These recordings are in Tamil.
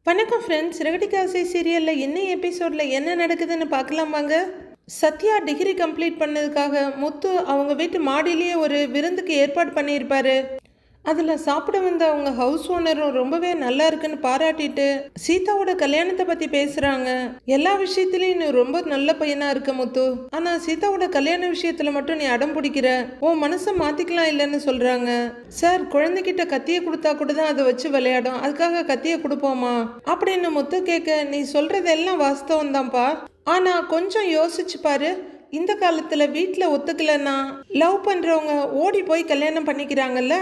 வணக்கம் ஃப்ரெண்ட்ஸ். சிறகடிக்க சீரியலில் என்ன எபிசோடில் என்ன நடக்குதுன்னு பார்க்கலாம் வாங்க. சத்யா டிகிரி கம்ப்ளீட் பண்ணதுக்காக முத்து அவங்க வீட்டு மாடியிலேயே ஒரு விருந்துக்கு ஏற்பாடு பண்ணியிருப்பாரு. அதில் சாப்பிட வந்த அவங்க ஹவுஸ் ஓனரும் ரொம்பவே நல்லா இருக்குன்னு பாராட்டிட்டு சீதாவோட கல்யாணத்தை பற்றி பேசுகிறாங்க. எல்லா விஷயத்துலையும் நீ ரொம்ப நல்ல பையனாக இருக்க முத்து, ஆனால் சீதாவோட கல்யாண விஷயத்தில் மட்டும் நீ அடம் பிடிக்கிற, உன் மனசை மாற்றிக்கலாம் இல்லைன்னு சொல்கிறாங்க. சார், குழந்தைகிட்ட கத்தியை கொடுத்தா கூட தான் அதை வச்சு விளையாடும், அதுக்காக கத்தியை கொடுப்போமா அப்படின்னு முத்து கேட்க, நீ சொல்கிறது எல்லாம் வாஸ்தவம் தான்ப்பா, ஆனால் கொஞ்சம் யோசிச்சு பாரு. இந்த காலத்தில் வீட்டில் ஒத்துக்கலைன்னா லவ் பண்ணுறவங்க ஓடி போய் கல்யாணம் பண்ணிக்கிறாங்கல்ல.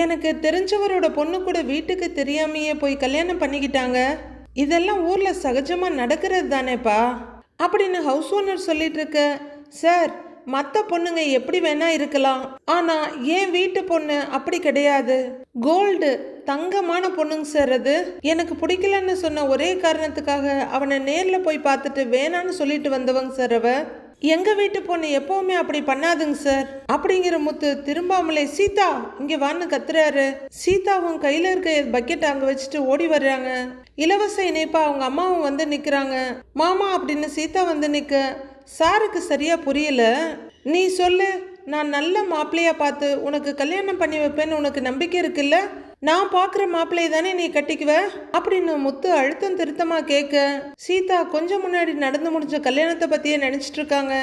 எனக்கு தெரிஞ்சவரோட பொண்ணு கூட வீட்டுக்கு தெரியாமையே போய் கல்யாணம் பண்ணிக்கிட்டாங்க. இதெல்லாம் ஊரில் சகஜமாக நடக்கிறது தானேப்பா அப்படின்னு ஹவுஸ் ஓனர் சொல்லிட்டு இருக்க. சார், மற்ற பொண்ணுங்க எப்படி வேணா இருக்கலாம், ஆனால் என் வீட்டு பொண்ணு அப்படி கிடையாது. கோல்டு தங்கமான பொண்ணுங்க சார். அது எனக்கு பிடிக்கலன்னு சொன்ன ஒரே காரணத்துக்காக அவனை நேரில் போய் பார்த்துட்டு வேணான்னு சொல்லிட்டு வந்தவங்க சார். அவ எங்க வீட்டு பொண்ணு எப்பவுமே அப்படி பண்ணாதுங்க சார் அப்படிங்கிற முத்து திரும்பாமலே சீதா இங்க வான்னு கத்துறாரு. சீதாவும் கையில இருக்க பக்கெட் அங்க வச்சுட்டு ஓடி வர்றாங்க. இலவச இணைப்பா அவங்க அம்மாவும் வந்து நிக்கிறாங்க. மாமா அப்படின்னு சீதா வந்து நிக்க, சாருக்கு சரியா புரியல. நீ சொல்லு, நான் நல்ல மாப்பிள்ளையா பார்த்து உனக்கு கல்யாணம் பண்ணி வைப்பேன்னு உனக்கு நம்பிக்கை இருக்குல்ல? நான் பார்க்குற மாப்பிள்ளையை தானே நீ கட்டிக்குவ அப்படின்னு முத்து அழுத்தம் திருத்தமாக கேட்க, சீதா கொஞ்சம் முன்னாடி நடந்து முடிஞ்ச கல்யாணத்தை பற்றியே நினச்சிட்டு இருக்காங்க.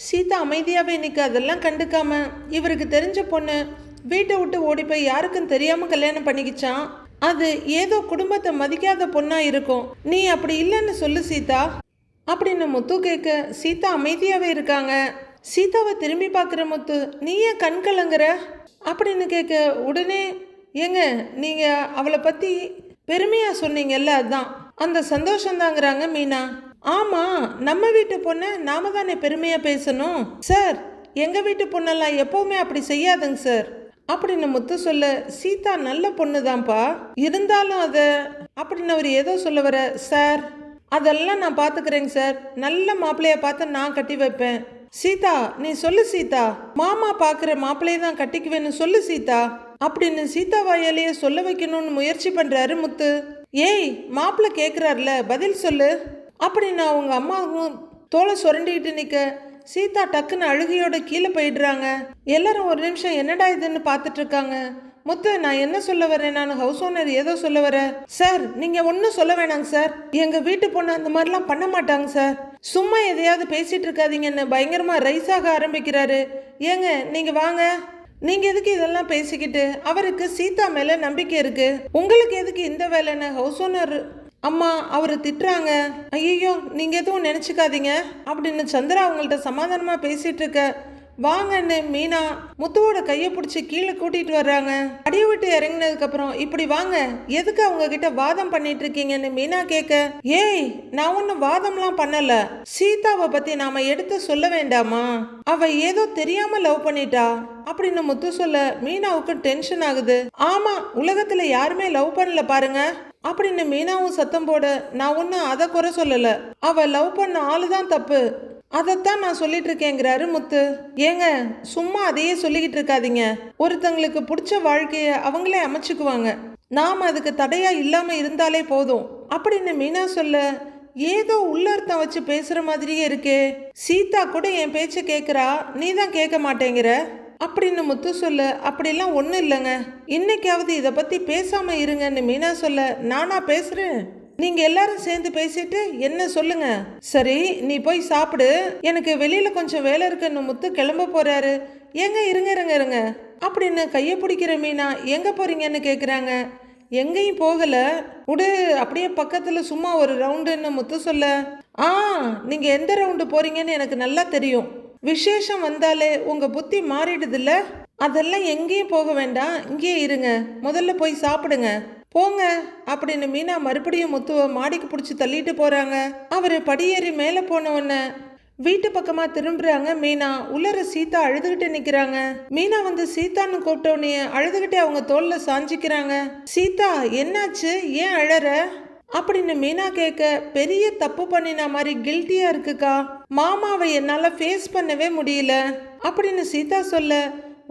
சீதா அமைதியாகவே நிற்க, அதெல்லாம் கண்டுக்காம இவருக்கு தெரிஞ்ச பொண்ணு வீட்டை விட்டு ஓடி போய் யாருக்கும் தெரியாமல் கல்யாணம் பண்ணிக்கிச்சான். அது ஏதோ குடும்பத்தை மதிக்காத பொண்ணாக இருக்கும். நீ அப்படி இல்லைன்னு சொல்லு சீதா அப்படின்னு முத்து கேட்க, சீதா அமைதியாகவே இருக்காங்க. சீதாவை திரும்பி பார்க்குற முத்து, நீ ஏன் கண் கலங்குற அப்படின்னு கேட்க, உடனே ஏங்க நீங்கள் அவளை பற்றி பெருமையாக சொன்னீங்கல்ல, அதுதான் அந்த சந்தோஷந்தாங்கிறாங்க மீனா. ஆமாம், நம்ம வீட்டு பொண்ணை நாம தானே பெருமையாக பேசணும் சார். எங்கள் வீட்டு பொண்ணெல்லாம் எப்போவுமே அப்படி செய்யாதுங்க சார் அப்படின்னு முத்து சொல்ல, சீதா நல்ல பொண்ணு தான்ப்பா, இருந்தாலும் அதை அப்படின்னு அவர் ஏதோ சொல்ல வர. சார், அதெல்லாம் நான் பார்த்துக்கிறேங்க சார், நல்ல மாப்பிள்ளைய பார்த்து நான் கட்டி வைப்பேன். சீதா நீ சொல்லு சீதா, மாமா பார்க்குற மாப்பிள்ளையை தான் கட்டிக்குவேன்னு சொல்லு சீதா அப்படின்னு சீதா வாயாலேயே சொல்ல வைக்கணும்னு முயற்சி பண்றாரு முத்து. ஏய், மாப்பிள்ளை கேட்குறாருல, பதில் சொல்லு அப்படின்னு அவங்க அம்மாவும் தோலை சுரண்டிக்கிட்டு நிற்க, சீதா டக்குன்னு அழுகையோட கீழே போயிடுறாங்க. எல்லாரும் ஒரு நிமிஷம் என்னடா இதுன்னு பார்த்துட்டு இருக்காங்க. முத்து, நான் என்ன சொல்ல வரேன், நான் ஹவுஸ் ஓனர் ஏதோ சொல்ல வரேன். சார், நீங்கள் ஒன்றும் சொல்ல வேணாங்க சார், எங்கள் வீட்டு பொண்ணு அந்த மாதிரிலாம் பண்ண மாட்டாங்க சார், சும்மா எதையாவது பேசிகிட்டு இருக்காதீங்கன்னு பயங்கரமாக ரைஸ் ஆக ஆரம்பிக்கிறாரு. ஏங்க நீங்கள் வாங்க, நீங்கள் எதுக்கு இதெல்லாம் பேசிக்கிட்டு? அவருக்கு சீதா மேலே நம்பிக்கை இருக்குது, உங்களுக்கு எதுக்கு இந்த வேலைன்னு ஹவுஸ் ஓனர் அம்மா அவர் திட்டுறாங்க. ஐயோ, நீங்கள் எதுவும் நினச்சிக்காதீங்க அப்படின்னு சந்திரா அவங்கள்ட்ட சமாதானமாக பேசிகிட்டு இருக்க. வாங்கன்னு மீனா முத்துவோட கையை பிடிச்சி கீழே கூட்டிட்டு வர்றாங்க. அடியை விட்டு இறங்கினதுக்கு அப்புறம், இப்படி வாங்க, எதுக்கு அவங்க கிட்ட வாதம் பண்ணிட்டு இருக்கீங்கன்னு மீனா கேட்க, ஏய், நான் ஒன்னும் வாதம்லாம் பண்ணல, சீதாவை பத்தி நாம எடுத்து சொல்ல வேண்டாமா, அவ ஏதோ தெரியாம லவ் பண்ணிட்டா அப்படின்னு முத்து சொல்ல, மீனாவுக்கு டென்ஷன் ஆகுது. ஆமா, உலகத்துல யாருமே லவ் பண்ணல பாருங்க அப்படின்னு மீனாவும் சத்தம் போட, நான் ஒன்னும் அதை குறை சொல்லல, அவ லவ் பண்ண ஆளுதான் தப்பு, அதைத்தான் நான் சொல்லிட்டு இருக்கேங்கிறாரு முத்து. ஏங்க, சும்மா அதையே சொல்லிக்கிட்டு இருக்காதீங்க, ஒருத்தங்களுக்கு பிடிச்ச வாழ்க்கைய அவங்களே அமைச்சுக்குவாங்க, நாம் அதுக்கு தடையா இல்லாம இருந்தாலே போதும் அப்படின்னு மீனா சொல்ல, ஏதோ உள்ளர்த்தம் வச்சு பேசுற மாதிரியே இருக்கே, சீதா கூட என் பேச்ச கேட்குறா, நீ தான் கேட்க மாட்டேங்கிற அப்படின்னு முத்து சொல்ல, அப்படிலாம் ஒன்றும் இல்லைங்க, இன்னைக்காவது இதை பற்றி பேசாம இருங்கன்னு மீனா சொல்ல, நானா பேசுறேன், நீங்க எல்லாரும் சேர்ந்து பேசிட்டு என்ன சொல்லுங்க. சரி, நீ போய் சாப்பிடு, எனக்கு வெளியில கொஞ்சம் வேலை இருக்குன்னு முத்து கிளம்ப போறாரு. எங்க இருங்க இருங்க இருங்க அப்படின்னு கையை பிடிக்கிற மீனா, எங்க போறீங்கன்னு கேக்குறாங்க. எங்கேயும் போகல, உடு, அப்படியே பக்கத்துல சும்மா ஒரு ரவுண்டுன்னு முத்து சொல்ல, நீங்க எந்த ரவுண்டு போறீங்கன்னு எனக்கு நல்லா தெரியும், விசேஷம் வந்தாலே உங்க புத்தி மாறிடுதுல்ல, அதெல்லாம் எங்கேயும் போக வேண்டாம், இங்கேயே இருங்க, முதல்ல போய் சாப்பிடுங்க, போங்க அப்படின்னு மீனா மறுபடியும் முத்துவ மாடிக்கு பிடிச்சி தள்ளிட்டு போறாங்க. அவரு படியேறி மேலே போன உடனே வீட்டு பக்கமா திரும்புறாங்க மீனா. உள்ளர சீதா அழுதுகிட்டு நிக்கிறாங்க. மீனா வந்து சீதான்னு கூப்பிட்டோன்னே அழுதுகிட்டே அவங்க தோல்ல சாஞ்சிக்கிறாங்க. சீதா, என்னாச்சு, ஏன் அழற அப்படின்னு மீனா கேட்க, பெரிய தப்பு பண்ணின மாதிரி கில்ட்டியா இருக்குக்கா, மாமாவை என்னால ஃபேஸ் பண்ணவே முடியல அப்படின்னு சீதா சொல்ல,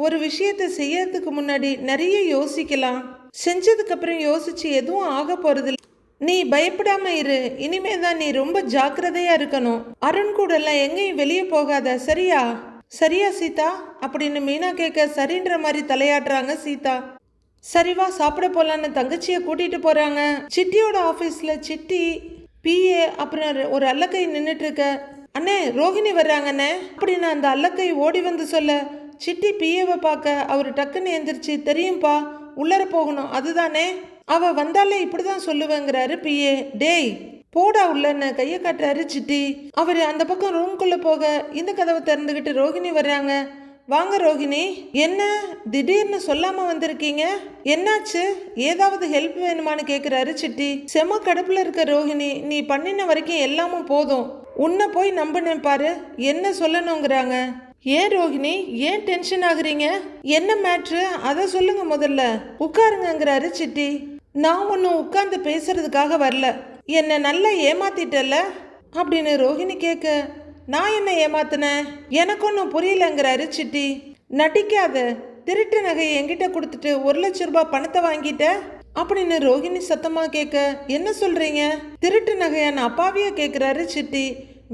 ஒரு விஷயத்தை செய்யறதுக்கு முன்னாடி நிறைய யோசிக்கலாம், செஞ்சதுக்கு அப்புறம் யோசிச்சு எதுவும் ஆக போறது நீ பயப்படாம இரு. இனிமே தான் நீ ரொம்ப ஜாக்கிரதையா இருக்கணும். அருண் கூட எல்லாம் எங்கேயும் வெளியே போகாத, சரியா? சரியா சீதா அப்படின்னு மீனா கேட்க சரின்ற மாதிரி தலையாட்டுறாங்க சீதா. சரிவா சாப்பிட போலான்னு தங்கச்சியை கூட்டிட்டு போறாங்க. சிட்டியோட ஆபீஸ்ல சிட்டி பிஏ அப்புறம் ஒரு அல்லக்கை நின்றுட்டு இருக்க. அண்ணே ரோஹிணி வர்றாங்கண்ணே அப்படின்னு அந்த அல்லக்கை ஓடி வந்து சொல்ல, சிட்டி பிஏவை பார்க்க அவர் டக்குன்னு எந்திரிச்சு, தெரியும்பா உள்ளர போகணும் அதுதானே, அவ வந்தாலே இப்படிதான் சொல்லுவேங்கிறாரு பிஏ. டேய் போடா உள்ளன்னு கையை காட்டுறாரு சிட்டி. அவர் அந்த பக்கம் ரூம்குள்ள போக இந்த கதவை திறந்துகிட்டு ரோஹிணி வர்றாங்க. வாங்க ரோஹிணி, என்ன திடீர்னு சொல்லாம வந்திருக்கீங்க, என்னாச்சு, ஏதாவது ஹெல்ப் வேணுமான்னு கேக்குறாரு சிட்டி. செம கடுப்புல இருக்க ரோஹிணி, நீ பண்ணின வரைக்கும் எல்லாமும் போதும், உன்னை போய் நம்பினேன் பாரு, என்ன சொல்லணுங்கிறாங்க. ஏன் ரோஹிணி, ஏன் டென்ஷன் ஆகுறீங்க, என்ன மேட்ரு அதை சொல்லுங்க முதல்ல, உட்காருங்கிறாரு சிட்டி. நான் ஒன்றும் உட்கார்ந்து பேசுறதுக்காக வரல, என்னை நல்லா ஏமாத்திட்டல அப்படின்னு ரோஹிணி கேட்க, நான் என்ன ஏமாத்தினேன், எனக்கு ஒன்றும் புரியலங்கிறாரு சிட்டி. நடிக்காத, திருட்டு நகையை என்கிட்ட கொடுத்துட்டு 1,00,000 பணத்தை வாங்கிட்ட அப்படின்னு ரோஹிணி சத்தமா கேட்க, என்ன சொல்றீங்க, திருட்டு நகையான அப்பாவியா கேட்குறாரு சிட்டி.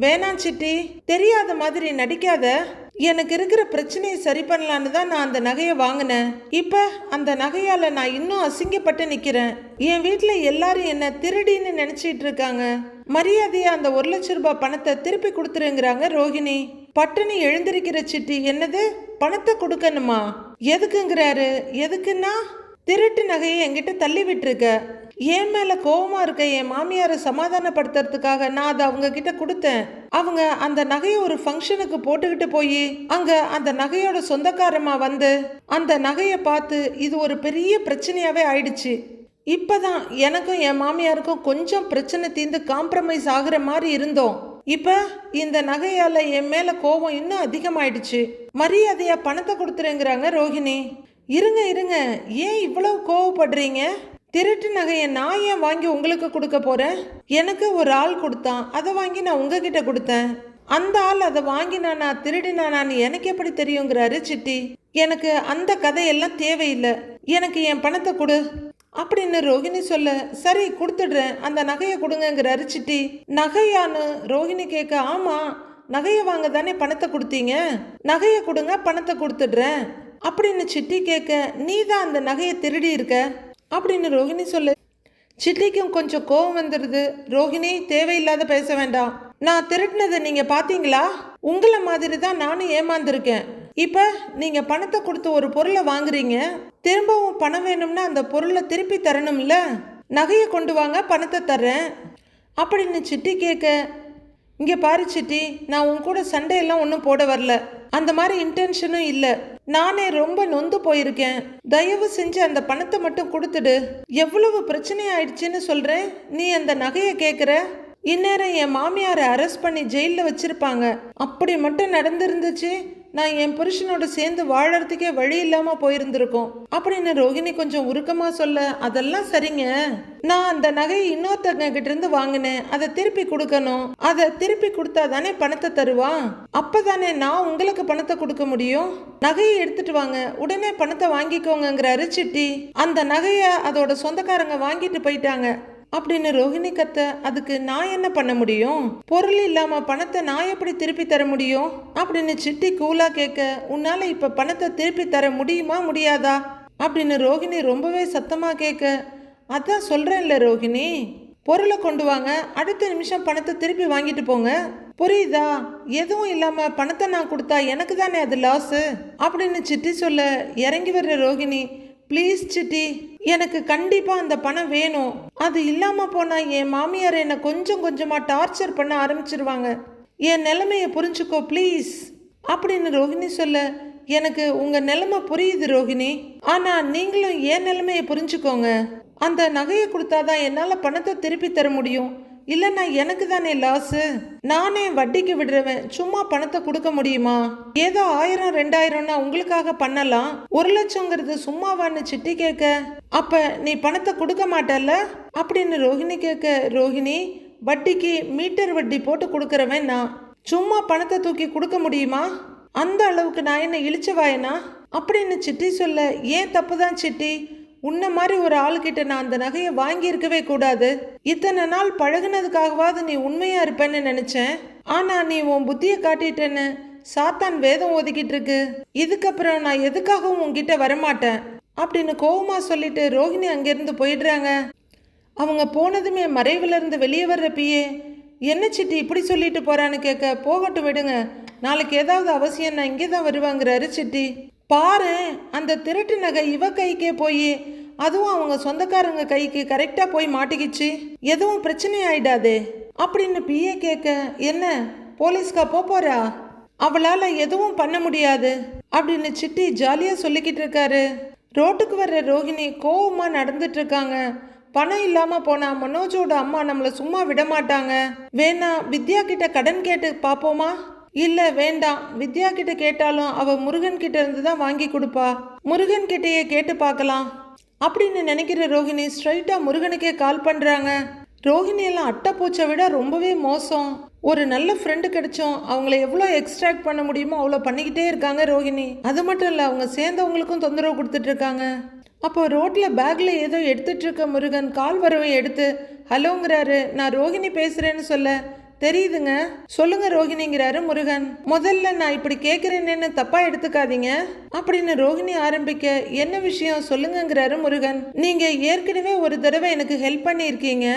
வேணாம் சிட்டி, தெரியாத மாதிரி நடிக்காத, எனக்கு இருக்கிற பிரச்சனையை சரி பண்ணலான்னு தான் நான் அந்த நகையை வாங்கினேன். இப்ப அந்த நகையால நான் இன்னும் அசிங்கப்பட்டு நிக்கிறேன். என் வீட்டுல எல்லாரும் என்ன திருடின்னு நினைச்சிட்டு இருக்காங்க. மரியாதையா அந்த 1,00,000 பணத்தை திருப்பி கொடுத்துருங்கிறாங்க ரோஹிணி. பட்டுன்னு எழுந்திருக்கிற சிட்டி, என்னது பணத்தை கொடுக்கணுமா, எதுக்குங்கிறாரு. எதுக்குன்னா, திருட்டு நகையை என்கிட்ட தள்ளி விட்டுருக்க, என் மேல கோவமா இருக்க என் மாமியாரை சமாதானப்படுத்துறதுக்காக நான் அதை அவங்க கிட்ட கொடுத்தேன். அவங்க அந்த நகையை ஒரு ஃபங்க்ஷனுக்கு போட்டுக்கிட்டு போய் அங்க அந்த நகையோட சொந்தக்காரமா வந்து அந்த நகையை பார்த்து இது ஒரு பெரிய பிரச்சனையாவே ஆயிடுச்சு. இப்பதான் எனக்கும் என் மாமியாருக்கும் கொஞ்சம் பிரச்சனை தீர்ந்து காம்ப்ரமைஸ் ஆகுற மாதிரி இருந்தோம். இப்ப இந்த நகையால என் மேல கோபம் இன்னும் அதிகமாயிடுச்சு. மரியாதையா பணத்தை கொடுத்துருங்கிறாங்க ரோஹிணி. இருங்க இருங்க, ஏன் இவ்வளவு கோவப்படுறீங்க, திருட்டு நகையை நான் ஏன் வாங்கி உங்களுக்கு கொடுக்க போறேன், எனக்கு ஒரு ஆள் கொடுத்தான், அதை வாங்கி நான் உங்ககிட்ட கொடுத்தேன், அந்த ஆள் அதை வாங்கினானா திருடினானான்னு எனக்கு எப்படி தெரியுங்கிறாரு சிட்டி. எனக்கு அந்த கதையெல்லாம் தேவையில்லை, எனக்கு என் பணத்தை கொடு அப்படின்னு ரோஹிணி சொல்ல, சரி கொடுத்துடுறேன், அந்த நகையை கொடுங்கிறாரு சிட்டி. நகையான்னு ரோஹிணி கேட்க, ஆமா நகையை வாங்க தானே பணத்தை கொடுத்தீங்க, நகையை கொடுங்க பணத்தை கொடுத்துடுறேன் அப்படின்னு சிட்டி கேட்க, நீ தான் அந்த நகையை திருடி இருக்க அப்படின்னு ரோஹிணி சொல்ல, சிட்டிக்கும் கொஞ்சம் கோவம் வந்துடுது. ரோஹிணி தேவையில்லாத பேச வேண்டாம், நான் திருடினதை நீங்க பாத்தீங்களா, உங்களை மாதிரி தான் நானும் ஏமாந்துருக்கேன். இப்ப நீங்க பணத்தை கொடுத்து ஒரு பொருளை வாங்குறீங்க, திரும்பவும் பணம் வேணும்னா அந்த பொருளை திருப்பி தரணும்ல, நகையை கொண்டு வாங்க பணத்தை தர்றேன் அப்படின்னு சிட்டி கேட்க, இங்க பாரு சிட்டி, நான் உன் கூட சண்டையெல்லாம் ஒன்றும் போட வரல, அந்த மாதிரி இன்டென்ஷனும் இல்லை, நானே ரொம்ப நொந்து போயிருக்கேன், தயவு செஞ்சு அந்த பணத்தை மட்டும் கொடுத்துடு, எவ்வளவு பிரச்சனை ஆயிடுச்சுன்னு சொல்றேன், நீ அந்த நகையை கேட்குற, இந்நேரம் என் மாமியாரை அரெஸ்ட் பண்ணி ஜெயிலில் வச்சிருப்பாங்க, அப்படி மட்டும் நடந்திருந்துச்சு நான் என் புருஷனோட சேர்ந்து வாழறதுக்கே வழி இல்லாம போயிருந்திருக்கோம் அப்படின்னு ரோஹிணி கொஞ்சம் உருக்கமா சொல்ல, அதெல்லாம் சரிங்க, நான் அந்த நகையை இன்னொருத்தங்க கிட்ட இருந்து வாங்கினேன், அதை திருப்பி கொடுக்கணும், அதை திருப்பி கொடுத்தா தானே பணத்தை தருவான், அப்பதானே நான் உங்களுக்கு பணத்தை கொடுக்க முடியும், நகையை எடுத்துட்டு வாங்க உடனே பணத்தை வாங்கிக்கோங்கிறாரு சிட்டி. அந்த நகையை அதோட சொந்தக்காரங்க வாங்கிட்டு போயிட்டாங்க அப்படின்னு ரோஹிணி கத்த, அதுக்கு நான் என்ன பண்ண முடியும், பொருள் இல்லாம பணத்தை நான் எப்படி திருப்பி தர முடியும் அப்படின்னு சிட்டி கூலா கேட்க, உன்னால இப்ப பணத்தை திருப்பி தர முடியுமா முடியாதா அப்படின்னு ரோஹிணி ரொம்பவே சத்தமா கேட்க, அதான் சொல்றேன்ல ரோஹிணி, பொருளை கொண்டு வாங்க, அடுத்த நிமிஷம் பணத்தை திருப்பி வாங்கிட்டு போங்க, புரியுதா, எதுவும் இல்லாம பணத்தை நான் கொடுத்தா எனக்கு தானே அது லாஸ் அப்படின்னு சிட்டி சொல்ல, இறங்கி வர்ற ரோஹிணி, ப்ளீஸ் சிட்டி, எனக்கு கண்டிப்பா அந்த பணம் வேணும், அது இல்லாம போனா என் மாமியார் என்னை கொஞ்சம் கொஞ்சமா டார்ச்சர் பண்ண ஆரம்பிச்சிருவாங்க, என் நிலைமையை புரிஞ்சுக்கோ ப்ளீஸ் அப்படின்னு ரோஹிணி சொல்ல, எனக்கு உங்க நிலைமை புரியுது ரோஹிணி, ஆனா நீங்களும் என் நிலைமையை புரிஞ்சுக்கோங்க, அந்த நகையை கொடுத்தாதான் என்னால பணத்தை திருப்பி தர முடியும், இல்லைன்னா எனக்கு தானே லாஸு, நானே வட்டிக்கு விடுறவன், சும்மா பணத்தை கொடுக்க முடியுமா, ஏதோ 1000 2000 உங்களுக்காக பண்ணலாம், 1,00,000ங்கிறது சும்மாவான்னு சிட்டி கேட்க, அப்ப நீ பணத்தை கொடுக்க மாட்டல்ல அப்படின்னு ரோஹிணி கேட்க, ரோஹிணி வட்டிக்கு மீட்டர் வட்டி போட்டு கொடுக்கறவன் நான், சும்மா பணத்தை தூக்கி கொடுக்க முடியுமா, அந்த அளவுக்கு நான் என்ன இழிச்சவாயனா அப்படின்னு சிட்டி சொல்ல, ஏன் தப்பு தான் சிட்டி, உன்ன மாதிரி ஒரு ஆளுக்கிட்ட நான் அந்த நகையை வாங்கி இருக்கவே கூடாது, இத்தனை நாள் பழகுனதுக்காகவாது நீ உண்மையா இருப்பேன்னு நினைச்சேன். ஆனா நீ உன் புத்தியை காட்டிட்டேன்னு சாத்தான் வேதம் ஒதுக்கிட்டு இருக்கு. இதுக்கப்புறம் நான் எதுக்காகவும் உன்கிட்ட வரமாட்டேன் அப்படின்னு கோவமா சொல்லிட்டு ரோஹிணி அங்கிருந்து போயிடுறாங்க. அவங்க போனதுமே மறைவுல இருந்து வெளியே வர்ற பியே, என்ன சிட்டி இப்படி சொல்லிட்டு போறான்னு கேட்க, போகட்டும் விடுங்க, நாளைக்கு ஏதாவது அவசியம் நான் இங்கே தான் வருவாங்கிறாரு சிட்டி. பாரு, அந்த திருட்டு நகை இவ கைக்கே போய் அதுவும் அவங்க சொந்தக்காரங்க கைக்கு கரெக்டா போய் மாட்டிக்கிச்சு, எதுவும் பிரச்சனை ஆயிடாதே அப்படின்னு பிஏ கேட்க, என்ன போலீஸ்கா போறா, அவளால எதுவும் பண்ண முடியாது அப்படின்னு சிட்டி ஜாலியா சொல்லிக்கிட்டு இருக்காரு. ரோட்டுக்கு வர்ற ரோஹிணி கோவமா நடந்துட்டு இருக்காங்க. பணம் இல்லாம போனா மனோஜோட அம்மா நம்மள சும்மா விட மாட்டாங்க. வேணா வித்யா கிட்ட கடன் கேட்டு பாப்போமா? இல்ல வேண்டாம், வித்யா கிட்ட கேட்டாலும் அவ முருகன் கிட்ட இருந்து தான் வாங்கி கொடுப்பா, முருகன் கிட்டயே கேட்டு பார்க்கலாம் அப்படின்னு நினைக்கிற ரோஹிணி ஸ்ட்ரைட்டா முருகனுக்கே கால் பண்றாங்க. ரோஹிணி எல்லாம் அட்டைப்பூச்சை விட ரொம்பவே மோசம். ஒரு நல்ல ஃப்ரெண்டு கிடைச்சோம், அவங்கள எவ்வளோ எக்ஸ்ட்ராக்ட் பண்ண முடியுமோ அவ்வளோ பண்ணிக்கிட்டே இருக்காங்க ரோஹிணி. அது மட்டும் இல்லை, அவங்க சேர்ந்தவங்களுக்கும் தொந்தரவு கொடுத்துட்டு இருக்காங்க. அப்போ ரோட்டில் பேக்கில் ஏதோ எடுத்துட்டு இருக்க முருகன் கால் வரவை எடுத்து ஹலோங்கிறாரு. நான் ரோஹிணி பேசுகிறேன்னு சொல்ல, தெரியுதுங்க சொல்லுங்க ரோஹிணிங்கிறாரு முருகன். முதல்ல நான் இப்படி கேட்குறேன்னு தப்பா எடுத்துக்காதீங்க அப்படின்னு ரோஹிணி ஆரம்பிக்க, என்ன விஷயம் சொல்லுங்கிறாரு முருகன். நீங்க ஏற்கனவே ஒரு தடவை எனக்கு ஹெல்ப் பண்ணியிருக்கீங்க,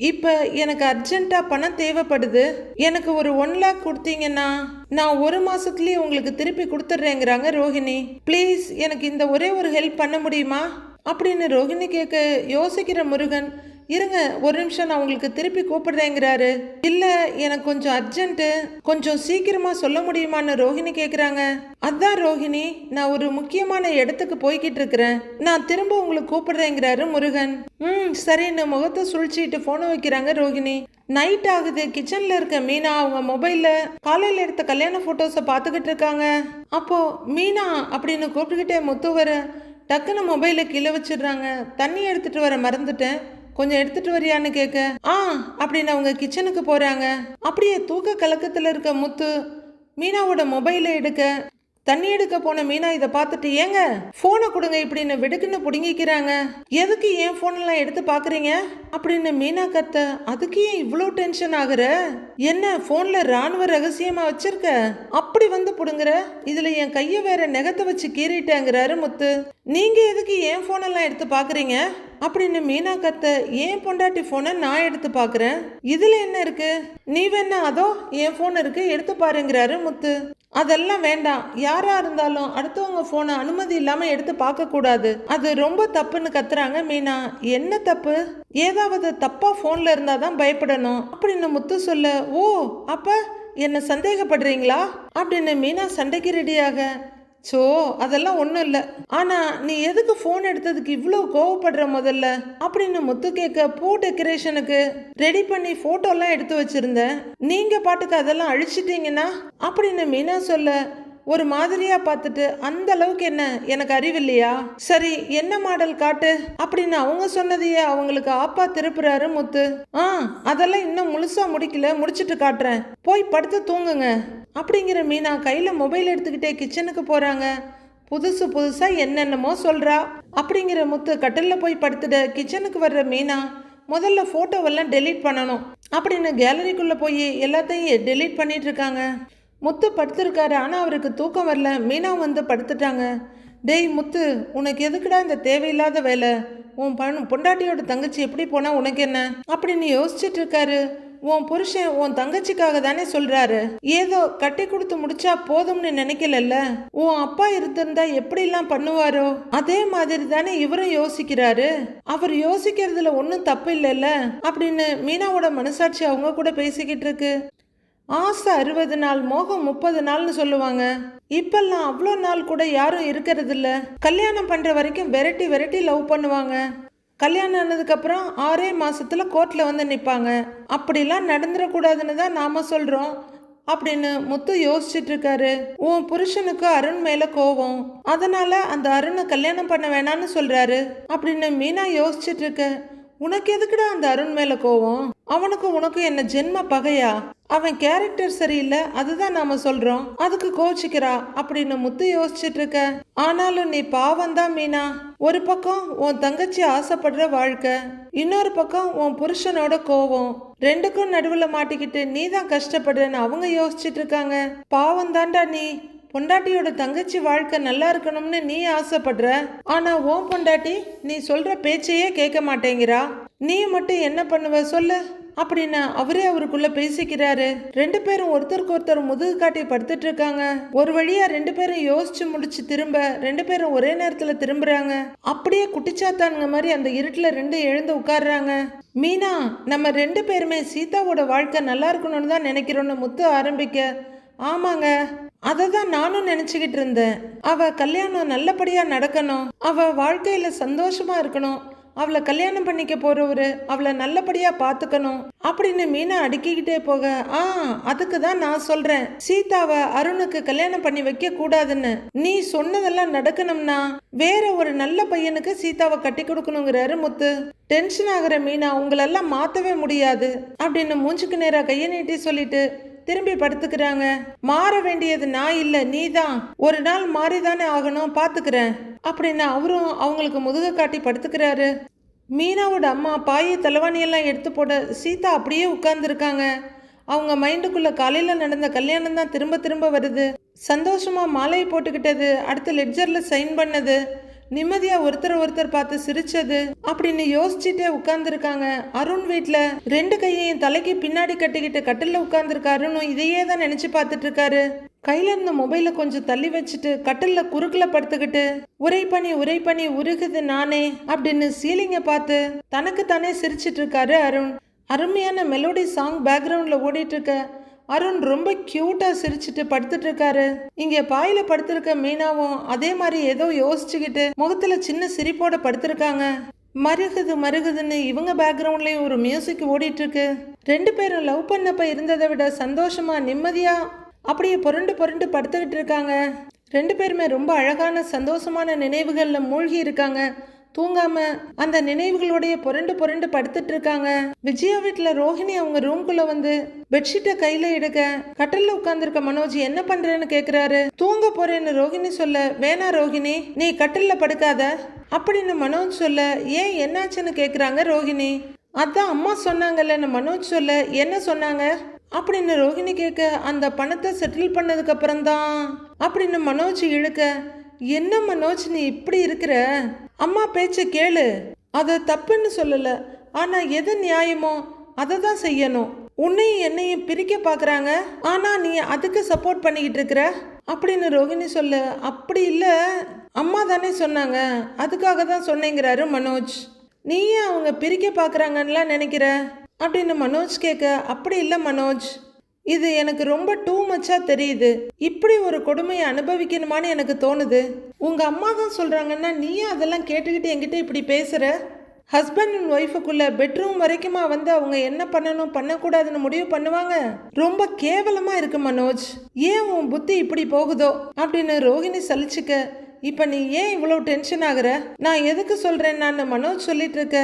இப்ப எனக்கு அர்ஜென்ட்டா பணம் தேவைப்படுது, எனக்கு ஒரு 1 lakh கொடுத்தீங்கன்னா நான் 1 மாசத்துலயே உங்களுக்கு திருப்பி கொடுத்துட்றேங்கிறாங்க ரோஹிணி. ப்ளீஸ் எனக்கு இந்த ஒரே ஒரு ஹெல்ப் பண்ண முடியுமா அப்படின்னு ரோஹிணி கேட்க யோசிக்கிற முருகன், இருங்க ஒரு நிமிஷம் நான் உங்களுக்கு திருப்பி கூப்பிடுறேங்கிறாரு. இல்ல எனக்கு கொஞ்சம் அர்ஜென்ட்டு, கொஞ்சம் சீக்கிரமா சொல்ல முடியுமான்னு ரோஹிணி கேக்குறாங்க. அதான் ரோஹிணி, நான் ஒரு முக்கியமான இடத்துக்கு போய்கிட்டு இருக்கிறேன், நான் திரும்ப உங்களுக்கு கூப்பிடுறேங்கிறாரு முருகன். சரின்னு முகத்தை சுழிச்சிட்டு போனை வைக்கிறாங்க ரோஹிணி. நைட் ஆகுது. கிச்சன்ல இருக்க மீனா அவங்க மொபைல்ல காலையில எடுத்த கல்யாண போட்டோஸை பார்த்துக்கிட்டு இருக்காங்க. அப்போ மீனா அப்படின்னு கூப்பிட்டுக்கிட்டே முத்து வர டக்குன்னு மொபைலை கீழே வச்சிடுறாங்க. தண்ணி எடுத்துட்டு வர மறந்துட்டேன், கொஞ்சம் எடுத்துட்டு வரியான்னு கேட்க, அப்படின்னு அவங்க கிச்சனுக்கு போறாங்க. அப்படியே தூக்க கலக்கத்துல இருக்க முத்து மீனாவோட மொபைலை எடுக்க, தண்ணி எடுக்க போன மீனா இதை பார்த்துட்டு, ஏங்க போனை கொடுங்க இப்படின்னு வெடுக்குன்னு புடுங்கிக்கிறாங்க. எதுக்கு ஏன் போனெல்லாம் எடுத்து பாக்குறீங்க அப்படின்னு மீனா கத்த, அதுக்கு ஏன் இவ்வளோ டென்ஷன் ஆகுற, என்ன போன்ல ராணுவ ரகசியமா வச்சிருக்க, அப்படி வந்து புடுங்குற, இதுல என் கைய வேற நெகத்தை வச்சு கீறிட்டேங்கிறாரு முத்து. நீங்க எதுக்கு ஏன் போனெல்லாம் எடுத்து பாக்குறீங்க அப்படின்னு மீனா கத்த, ஏன் பொண்டாட்டி போனை நான் எடுத்து பாக்குறேன், இதுல என்ன இருக்கு, நீ வேணா அதோ என் போன் இருக்கு எடுத்து பாருங்கிறாரு முத்து. அதெல்லாம் வேண்டாம், யாரா இருந்தாலும் அடுத்தவங்க போனை அனுமதி இல்லாம எடுத்து பார்க்க கூடாது, அது ரொம்ப தப்புன்னு கத்துறாங்க மீனா. என்ன தப்பு, ஏதாவது தப்பா போன்ல இருந்தாதான் பயப்படணும் அப்படின்னு முத்து சொல்ல, ஓ அப்ப என்ன சந்தேகப்படுறீங்களா அப்படின்னு மீனா சண்டைக்கு ரெடியாக, சோ அதெல்லாம் ஒன்றும் இல்லை, ஆனா நீ எதுக்கு ஃபோன் எடுத்ததுக்கு இவ்வளோ கோவப்படுற முதல்ல அப்படின்னு முத்து கேட்க, பூ டெக்கரேஷனுக்கு ரெடி பண்ணி ஃபோட்டோலாம் எடுத்து வச்சிருந்தேன், நீங்க பாட்டுக்கு அதெல்லாம் அழிச்சிட்டீங்கன்னா அப்படின்னு மீனா சொல்ல, ஒரு மாதிரியா பார்த்துட்டு, அந்த அளவுக்கு என்ன எனக்கு அறிவில்லையா, சரி என்ன மாடல் காட்டு அப்படின்னு அவங்க சொன்னதையே அவங்களுக்கு ஆப்பா திருப்புறாரு முத்து. அதெல்லாம் இன்னும் முழுசா முடிக்கல, முடிச்சிட்டு காட்டுறேன், போய் படுத்து தூங்குங்க அப்படிங்கிற மீனா கையில மொபைல் எடுத்துக்கிட்டே கிச்சனுக்கு போறாங்க. புதுசா என்னென்னமோ சொல்றா அப்படிங்கிற முத்து கட்டில்ல போய் படுத்துட, கிச்சனுக்கு வர்ற மீனா முதல்ல போட்டோவெல்லாம் டெலீட் பண்ணணும் அப்படின்னு கேலரிக்குள்ள போய் எல்லாத்தையும் டெலீட் பண்ணிட்டு இருக்காங்க. முத்து படுத்திருக்காரு, ஆனால் அவருக்கு தூக்கம் வரல. மீனா வந்து படுத்துட்டாங்க. டேய் முத்து, உனக்கு எதுக்குடா இந்த தேவையில்லாத வேலை, உன் பொண்டாட்டியோட தங்கச்சி எப்படி போனா உனக்கு என்ன அப்படின்னு யோசிச்சுட்டு இருக்காரு. உன் புருஷன் உன் தங்கச்சிக்காக தானே சொல்றாரு, ஏதோ கட்டி கொடுத்து முடிச்சா போதும்னு நினைக்கல, உன் அப்பா இருந்திருந்தா எப்படிலாம் பண்ணுவாரோ அதே மாதிரி தானே இவரும் யோசிக்கிறாரு, அவர் யோசிக்கிறதுல ஒன்றும் தப்பு இல்லைல்ல அப்படின்னு மீனாவோட மனசாட்சி அவங்க கூட பேசிக்கிட்டு இருக்கு. ஆசை 60 நாள், மோகம் 30 நாள்னு சொல்லுவாங்க. இப்பெல்லாம் அவ்வளோ நாள் கூட யாரும் இருக்கிறது இல்ல. கல்யாணம் பண்ற வரைக்கும் வெரைட்டி லவ் பண்ணுவாங்க. கல்யாணம் ஆனதுக்கு அப்புறம் 6 மாசத்துல கோர்ட்ல வந்து நிற்பாங்க. அப்படிலாம் நடந்துடக்கூடாதுன்னு தான் நாம சொல்றோம் அப்படின்னு முத்து யோசிச்சுட்டு இருக்காரு. உன் புருஷனுக்கு அருண் மேல கோவம், அதனால அந்த அருணை கல்யாணம் பண்ண வேணான்னு சொல்றாரு அப்படின்னு மீனா யோசிச்சுட்டு இருக்க. உனக்கு எதுக்குடா அந்த அருண் மேல கோவம்? அவனுக்கும் உனக்கும் என்ன ஜென்ம பகையா? அவன் கேரக்டர் சரியில்லை, அதுதான் நாம சொல்றோம், அதுக்கு கோச்சிக்கிறா அப்படின்னு முத்து யோசிச்சுட்டு இருக்க. ஆனாலும் நீ பாவம்தான் மீனா. ஒரு பக்கம் உன் தங்கச்சி ஆசைப்படுற வாழ்க்கை, இன்னொரு பக்கம் உன் புருஷனோட கோவம், ரெண்டுக்கும் நடுவுல மாட்டிக்கிட்டு நீ தான் கஷ்டப்படுறன்னு அவங்க யோசிச்சுட்டு இருக்காங்க. பாவம் தான்டா நீ. பொண்டாட்டியோட தங்கச்சி வாழ்க்கை நல்லா இருக்கணும்னு நீ ஆசைப்படுற, ஆனா உன் பொண்டாட்டி நீ சொல்ற பேச்சையே கேட்க மாட்டேங்கிறா. நீ மட்டும் என்ன பண்ணுவ சொல்லு அப்படின்னு அவரே அவருக்குள்ள பேசிக்கிறாரு. ரெண்டு பேரும் ஒருத்தருக்கு ஒருத்தர் முதுகு காட்டி படுத்துட்டு இருக்காங்க. ஒரு வழியா ரெண்டு பேரும் யோசிச்சு முடிச்சு திரும்ப ரெண்டு பேரும் ஒரே நேரத்துல திரும்புறாங்க. அப்படியே குட்டிச்சாத்தானுங்க மாதிரி அந்த இருட்டுல ரெண்டு எழுந்து உட்கார்றாங்க. மீனா, நம்ம ரெண்டு பேருமே சீதாவோட வாழ்க்கை நல்லா இருக்கணும்னு தான் நினைக்கிறோன்னு முத்து ஆரம்பிக்க, ஆமாங்க, அதை தான் நானும் நினைச்சுக்கிட்டு இருந்தேன். அவ கல்யாணம் நல்லபடியா நடக்கணும், அவ வாழ்க்கையில சந்தோஷமா இருக்கணும், அவளை கல்யாணம் பண்ணிக்க போறவரு அவளை நல்லபடியா பாத்துக்கணும் அப்படின்னு மீனா அடுக்கிக்கிட்டே போக, அதுக்கு தான் நான் சொல்றேன், சீதாவை அருணுக்கு கல்யாணம் பண்ணி வைக்க கூடாதுன்னு. நீ சொன்னதெல்லாம் நடக்கணும்னா வேற ஒரு நல்ல பையனுக்கு சீதாவை கட்டி கொடுக்கணுங்கிறாரு முத்து. டென்ஷன் ஆகுற மீனா, உங்களெல்லாம் மாத்தவே முடியாது அப்படின்னு மூஞ்சுக்கு நேரா கையை நீட்டி சொல்லிட்டு திரும்பி படுத்துக்கிறாங்க. மாற வேண்டியது நான் இல்ல, நீதான். ஒரு நாள் மாறிதானே ஆகணும், பாத்துக்கிறேன் அப்படின்னு அவரும் அவங்களுக்கு முதுக காட்டி படுத்துக்கிறாரு. மீனாவோட அம்மா பாயை தலைவாணியெல்லாம் எடுத்து போட சீதா அப்படியே உட்கார்ந்துருக்காங்க. அவங்க மைண்டுக்குள்ள காலையில நடந்த கல்யாணம் தான் திரும்ப திரும்ப வருது. சந்தோஷமா மாலையை போட்டுக்கிட்டது, அடுத்த லெட்ஜர்ல சைன் பண்ணது, நிம்மதியா ஒருத்தர் ஒருத்தர் பார்த்து சிரிச்சது அப்படின்னு யோசிச்சுட்டே உட்கார்ந்துருக்காங்க. அருண் வீட்டுல ரெண்டு கையையும் தலைக்கு பின்னாடி கட்டிக்கிட்டு கட்டில உட்கார்ந்துருக்க அருணும் இதையே தான் நினைச்சு பார்த்துட்டு இருக்காரு. கையில இருந்த மொபைல கொஞ்சம் தள்ளி வச்சுட்டு கட்டில குறுக்குல படுத்துக்கிட்டு உரை பண்ணி உருகுது நானே அப்படின்னு சீலிங்க பார்த்து தனக்கு தானே சிரிச்சிட்டு இருக்காரு அருண். அருமையான மெலோடி சாங் பேக்ரவுண்ட்ல ஓடிட்டு இருக்க அருண் ரொம்ப கியூட்டா சிரிச்சுட்டு படுத்துட்டு இருக்காரு. இங்க பாயில படுத்திருக்க மீனாவும் அதே மாதிரி ஏதோ யோசிச்சுக்கிட்டு முகத்துல சின்ன சிரிப்போட படுத்திருக்காங்க. மருகுதுன்னு இவங்க பேக்ரவுண்ட்லயும் ஒரு மியூசிக் ஓடிட்டு இருக்கு. ரெண்டு பேரும் லவ் பண்ணப்ப இருந்ததை விட சந்தோஷமா நிம்மதியா அப்படியே புரண்டு படுத்துக்கிட்டு இருக்காங்க. ரெண்டு பேருமே ரொம்ப அழகான சந்தோஷமான நினைவுகள்ல மூழ்கி இருக்காங்க. தூங்காம அந்த நினைவுகளோடைய புரண்டு படுத்துட்டு இருக்காங்க. விஜயா வீட்டுல ரோஹிணி அவங்க ரூம்குள்ள வந்து பெட்ஷீட்டை கையில எடுக்க கட்டல்ல உட்கார்ந்துருக்க மனோஜ் என்ன பண்றேன்னு கேக்குறாரு. தூங்க போறேன்னு ரோஹிணி சொல்ல, வேணா ரோஹிணி, நீ கட்டில்ல படுக்காத அப்படின்னு மனோஜ் சொல்ல, ஏன் என்னாச்சுன்னு கேக்குறாங்க ரோஹிணி. அதான் அம்மா சொன்னாங்கல்லன்னு மனோஜ் சொல்ல, என்ன சொன்னாங்க அப்படின்னு ரோஹிணி கேட்க, அந்த பணத்தை செட்டில் பண்ணதுக்கு அப்புறம் தான் அப்படின்னு மனோஜ் இழுக்க, என்ன மனோஜ் நீ இப்படி இருக்கிற, அம்மா பேச்ச கேளு, அது தப்புன்னு சொல்லல, ஆனா எது நியாயமோ அதை தான் செய்யணும். உன்னையும் என்னையும் பிரிக்க பாக்குறாங்க, ஆனா நீ அதுக்கு சப்போர்ட் பண்ணிக்கிட்டு இருக்கிற அப்படின்னு ரோஹிணி சொல்ல, அப்படி இல்ல, அம்மா தானே சொன்னாங்க, அதுக்காக தான் சொன்னேங்கிறாரு மனோஜ். நீயே அவங்க பிரிக்க பாக்குறாங்கன்னு நினைக்கிற அப்படின்னு மனோஜ் கேட்க, அப்படி இல்லை மனோஜ், இது எனக்கு ரொம்ப டூ மச்சா தெரியுது, இப்படி ஒரு கொடுமையை அனுபவிக்கணுமான்னு எனக்கு தோணுது. உங்க அம்மா தான் சொல்றாங்கன்னா நீயே அதெல்லாம் கேட்டுக்கிட்டு என்கிட்ட இப்படி பேசுற. ஹஸ்பண்ட் அண்ட் ஒய்ஃபுக்குள்ள பெட்ரூம் வரைக்குமா வந்து அவங்க என்ன பண்ணணும் பண்ணக்கூடாதுன்னு முடிவு பண்ணுவாங்க. ரொம்ப கேவலமா இருக்கு மனோஜ், ஏன் உன் புத்தி இப்படி போகுதோ அப்படின்னு ரோஹிணி சலிச்சுக்க, இப்ப நீ ஏன் இவ்வளவு டென்ஷன் ஆகுற, நான் எதுக்கு சொல்றேன் நான் மனோஜ் சொல்லிட்டு இருக்க,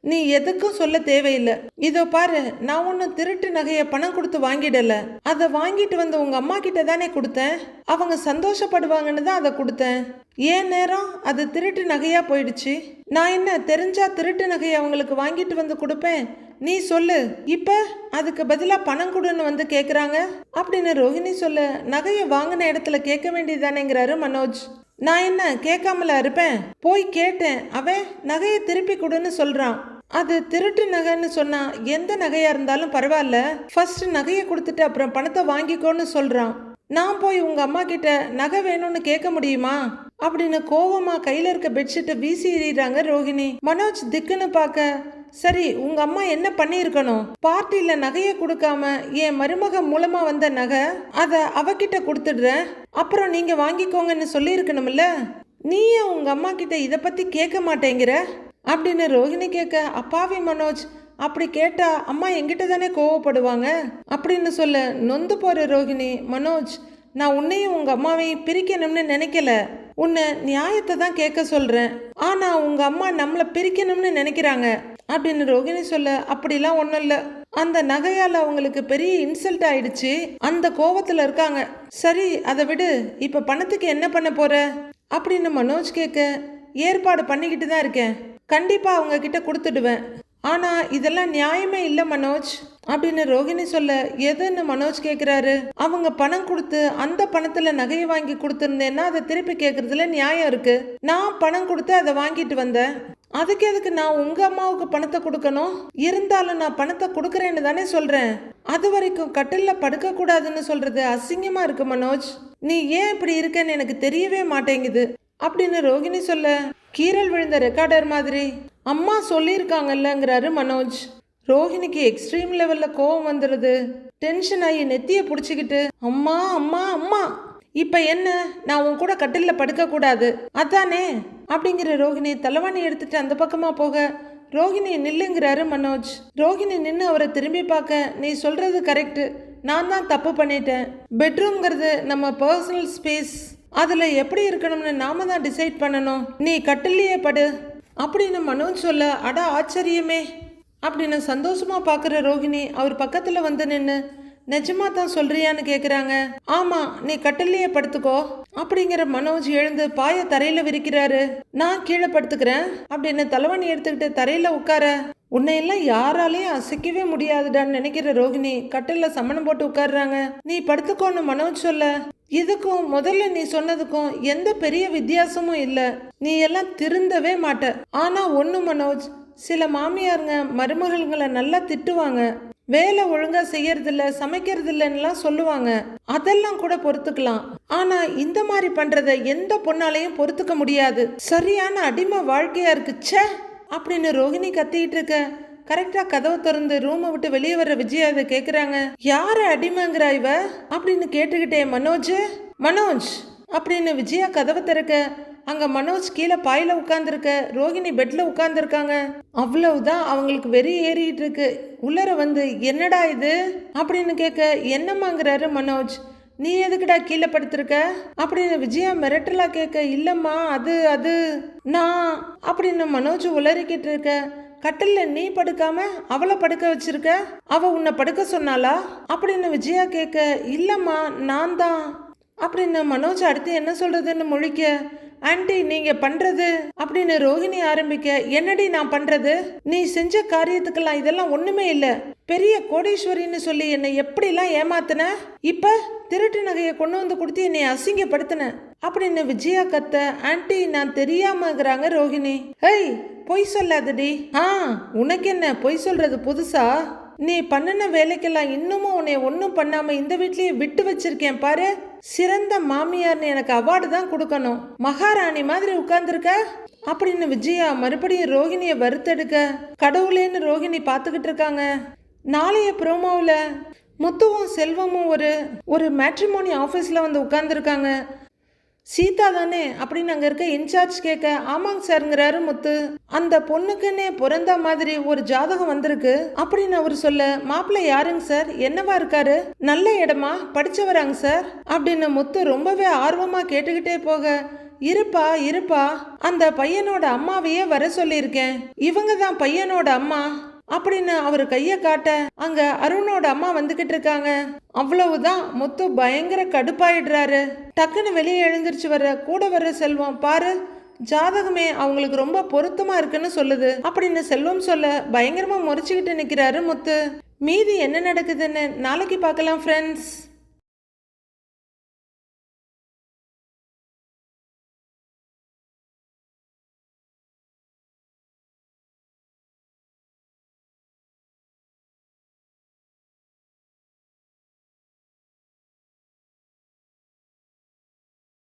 நீ எதுக்கும் சொல்ல தேவையில்லை. இதோ பாரு, நான் ஒன்னும் திருட்டு நகைய பணம் கொடுத்து வாங்கிடல, அதை வாங்கிட்டு வந்து உங்க அம்மா கிட்ட தானே கொடுத்தேன், அவங்க சந்தோஷப்படுவாங்கன்னு தான் அதை கொடுத்தேன். ஏன் நேரம் அது திருட்டு நகையா போயிடுச்சு, நான் என்ன தெரிஞ்சா திருட்டு நகையை அவங்களுக்கு வாங்கிட்டு வந்து கொடுப்பேன், நீ சொல்லு, இப்ப அதுக்கு பதிலா பணம் கொடுன்னு வந்து கேக்குறாங்க அப்படின்னு ரோஹிணி சொல்ல, நகையை வாங்கின இடத்துல கேட்க வேண்டியதானேங்கிறாரு மனோஜ். நான் என்ன கேட்காமல இருப்பேன், போய் கேட்டேன், அவன் நகையை திருப்பி கொடுன்னு சொல்றான். அது திருட்டு நகைன்னு சொன்னா எந்த நகையா இருந்தாலும் பரவாயில்ல, ஃபர்ஸ்ட் நகையை கொடுத்துட்டு அப்புறம் பணத்தை வாங்கிக்கோன்னு சொல்றான். நான் போய் உங்க அம்மா கிட்ட நகை வேணும்னு கேட்க முடியுமா அப்படின்னு கோவமா கையில இருக்க பெட்ஷீட்டை வீசி எறிறாங்க ரோஹிணி. மனோஜ் திக்குன்னு பார்க்க, சரி உங்க அம்மா என்ன பண்ணிருக்கணும், பார்ட்டில நகையை கொடுக்காம என் மருமக மூலமா வந்த நகை அத அவகிட்ட கொடுத்துடுறேன், அப்புறம் நீங்க வாங்கிக்கோங்கன்னு சொல்லி இருக்கணும்ல, நீயே உங்க அம்மா கிட்ட இத பத்தி கேட்க மாட்டேங்கிற அப்படின்னு ரோஹிணி கேட்க, அப்பாவி மனோஜ், அப்படி கேட்டா அம்மா எங்கிட்ட தானே கோவப்படுவாங்க அப்படின்னு சொல்ல நொந்து போற ரோஹிணி, மனோஜ் நான் உன்னையும் உங்க அம்மாவையும் பிரிக்கணும்னு நினைக்கல. உன்னை நியாயத்தை தான் கேட்க சொல்றேன். ஆனா உங்க அம்மா நம்மளை பிரிக்கணும்னு நினைக்கிறாங்க அப்படின்னு ரோகிணி சொல்ல, அப்படிலாம் ஒன்றும் இல்லை, அந்த நகையால் அவங்களுக்கு பெரிய இன்சல்ட் ஆயிடுச்சு, அந்த கோவத்தில் இருக்காங்க. சரி அதை விடு, இப்போ பணத்துக்கு என்ன பண்ண போற அப்படின்னு மனோஜ் கேட்க, ஏற்பாடு பண்ணிக்கிட்டு தான் இருக்கேன், கண்டிப்பாக அவங்க கிட்ட கொடுத்துடுவேன். ஆனால் இதெல்லாம் நியாயமே இல்லை மனோஜ் அப்படின்னு ரோகிணி சொல்ல, எதுன்னு மனோஜ் கேட்குறாரு. அவங்க பணம் கொடுத்து அந்த பணத்தில் நகையை வாங்கி கொடுத்துருந்தேன்னா அதை திருப்பி கேட்குறதுல நியாயம் இருக்கு. நான் பணம் கொடுத்து அதை வாங்கிட்டு வந்தேன், அதுக்கு எதுக்கு நான் உங்க அம்மாவுக்கு பணத்தை கொடுக்கணும்? இருந்தாலும் நான் பணத்தை கொடுக்கறேன்னு தானே சொல்றேன். அது வரைக்கும் கட்டில்ல படுக்க கூடாதுன்னு சொல்றது அசிங்கமா இருக்கு மனோஜ். நீ ஏன் இப்படி இருக்கன்னு எனக்கு தெரியவே மாட்டேங்குது அப்படின்னு ரோகிணி சொல்ல, கீரல் விழுந்த ரெக்கார்டர் மாதிரி அம்மா சொல்லியிருக்காங்கல்லங்கிறாரு மனோஜ். ரோஹிணிக்கு எக்ஸ்ட்ரீம் லெவல்ல கோவம் வந்துடுது. டென்ஷன் ஆகி நெத்திய பிடிச்சிக்கிட்டு, அம்மா அம்மா அம்மா, இப்ப என்ன, நான் உன் கூட கட்டில்ல படுக்க கூடாது அதானே அப்படிங்கிற ரோஹிணி தலைவாணி எடுத்துட்டு அந்த பக்கமா போக, ரோஹிணி நில்லுங்கிறாரு மனோஜ். ரோஹிணி நின்று அவரை திரும்பி பார்க்க, நீ சொல்றது கரெக்டு, நான் தான் தப்பு பண்ணிட்டேன். பெட்ரூம்ங்கிறது நம்ம பர்சனல் ஸ்பேஸ், அதுல எப்படி இருக்கணும்னு நாம தான் டிசைட் பண்ணணும், நீ கட்டிலேயே படு அப்படின்னு மனோஜ் சொல்ல, அட ஆச்சரியமே அப்படின்னு சந்தோஷமா பார்க்குற ரோஹிணி அவர் பக்கத்துல வந்து நின்று, நிஜமா தான் சொல்றியான்னு கேக்குறாங்க. ஆமா, நீ கட்டிலேயே படுத்துக்கோ அப்படிங்கிற மனோஜ் எழுந்து பாய தரையில விரிக்கிறாரு. நான் கீழே படுத்துக்கிறேன் அப்படின்னு தலைவணி எடுத்துக்கிட்டு தரையில உட்கார, உன்னை எல்லாம் யாராலையும் அசைக்கவே முடியாதுடான்னு நினைக்கிற ரோஹிணி கட்டில சமணம் போட்டு உட்காடுறாங்க. நீ படுத்துக்கோன்னு மனோஜ் சொல்ல, இதுக்கும் முதல்ல நீ சொன்னதுக்கும் எந்த பெரிய வித்தியாசமும் இல்லை, நீ எல்லாம் திருந்தவே மாட்ட. ஆனா ஒண்ணு மனோஜ், சில மாமியாருங்க மருமகள்களை நல்லா திட்டுவாங்க, வேலை ஒழுங்கா செய்யறதில்ல சமைக்கிறதில்லன்னுலாம் சொல்லுவாங்க, அதெல்லாம் கூட பொறுத்துக்கலாம். ஆனா இந்த மாதிரி பண்றத எந்த பொண்ணாலையும் பொறுத்துக்க முடியாது. சரியான அடிமை வாழ்க்கையா இருக்கு ச்சே அப்படின்னு ரோஹிணி கத்திட்டு இருக்க, கரெக்டா கதவை திறந்து ரூமை விட்டு வெளியே வர்ற விஜயா இதை கேக்குறாங்க. யார அடிமைங்கிறா இவ அப்படின்னு கேட்டுக்கிட்டே, மனோஜ் மனோஜ் அப்படின்னு விஜயா கதவை திறக்க, அங்க மனோஜ் கீழே பாயில உட்கார்ந்துருக்க, ரோஹிணி பெட்ல உட்கார்ந்துருக்காங்க. அவ்வளவுதான், அவங்களுக்கு வெறி ஏறிட்டு இருக்கு. உள்ளர வந்து என்னடா இது அப்படின்னு கேட்க, என்னம்மாங்கிறாரு மனோஜ். நீ எதுக்குடா கீழே படுத்திருக்க அப்படின்னு விஜயா மிரட்டலா கேட்க, இல்லம்மா அது அது நான் அப்படின்னு மனோஜ் உளறிக்கிட்டு இருக்க, கட்டில்ல நீ படுக்காம அவளை படுக்க வச்சிருக்க, அவ உன்னை படுக்க சொன்னாளா அப்படின்னு விஜயா கேட்க, இல்லம்மா நான் தான் அப்படின்னு மனோஜ் அடுத்து என்ன சொல்றதுன்னு முழிக்க, ஆண்டி நீங்க பண்றது அப்படின்னு ரோஹிணி ஆரம்பிக்க, என்னடி நான் பண்றது, நீ செஞ்ச காரியத்துக்கெல்லாம் இதெல்லாம் ஒண்ணுமே இல்ல, பெரிய கோடீஸ்வரின்னு சொல்லி என்னை எப்படிலாம் ஏமாத்தின, இப்ப திருட்டு நகையை கொண்டு வந்து கொடுத்து என்னை அசிங்கப்படுத்தின அப்படின்னு விஜயா கத்த, ஆண்டி நான் தெரியாமங்கிறாங்க ரோஹிணி. ஏய் பொய் சொல்லாதடி. உனக்கு என்ன பொய் சொல்றது புதுசா, நீ பண்ணின வேலைக்கெல்லாம் இன்னமும் உன்னை ஒன்றும் பண்ணாம இந்த வீட்லயே விட்டு வச்சிருக்கேன் பாரு, சிறந்த மாமியார்னு எனக்கு அவார்டு தான் கொடுக்கணும், மகாராணி மாதிரி உட்கார்ந்துருக்க அப்படின்னு விஜயா மறுபடியும் ரோஹிணியை வறுத்தெடுக்க, கடவுளேன்னு ரோஹிணி பார்த்துக்கிட்டு இருக்காங்க. நாளைய ப்ரோமோவில் முத்துவும் செல்வமும் ஒரு மேட்ரிமோனி ஆஃபீஸில் வந்து உட்கார்ந்துருக்காங்க. சீதா தானே அப்படின்னு அங்கே இருக்க இன்சார்ஜ் கேட்க, ஆமாங்க சார்ங்கிறாரு முத்து. அந்த பொண்ணுக்குன்னே பிறந்த மாதிரி ஒரு ஜாதகம் வந்திருக்கு அப்படின்னு அவர் சொல்ல, மாப்பிள்ளை யாருங்க சார், என்னவா இருக்காரு, நல்ல இடமா, படிச்சவராங்க சார் அப்படின்னு முத்து ரொம்பவே ஆர்வமா கேட்டுக்கிட்டே போக, இருப்பா இருப்பா, அந்த பையனோட அம்மாவையே வர சொல்லியிருக்கேன், இவங்க தான் பையனோட அம்மா அப்படின்னு அவர் கைய காட்ட, அங்க அருணோட அம்மா வந்துகிட்டு இருக்காங்க. அவ்வளவுதான், முத்து பயங்கர கடுப்பாயிடுறாரு. டக்குன்னு வெளியே எழுந்திருச்சு கூட வர்ற செல்வம், பாரு ஜாதகமே அவங்களுக்கு ரொம்ப பொருத்தமா இருக்குன்னு சொல்லுது அப்படின்னு செல்வம் சொல்ல, பயங்கரமா முறைச்சுக்கிட்டு நிக்கிறாரு முத்து. மீதி என்ன நடக்குதுன்னு நாளைக்கு பார்க்கலாம் ஃப்ரெண்ட்ஸ்.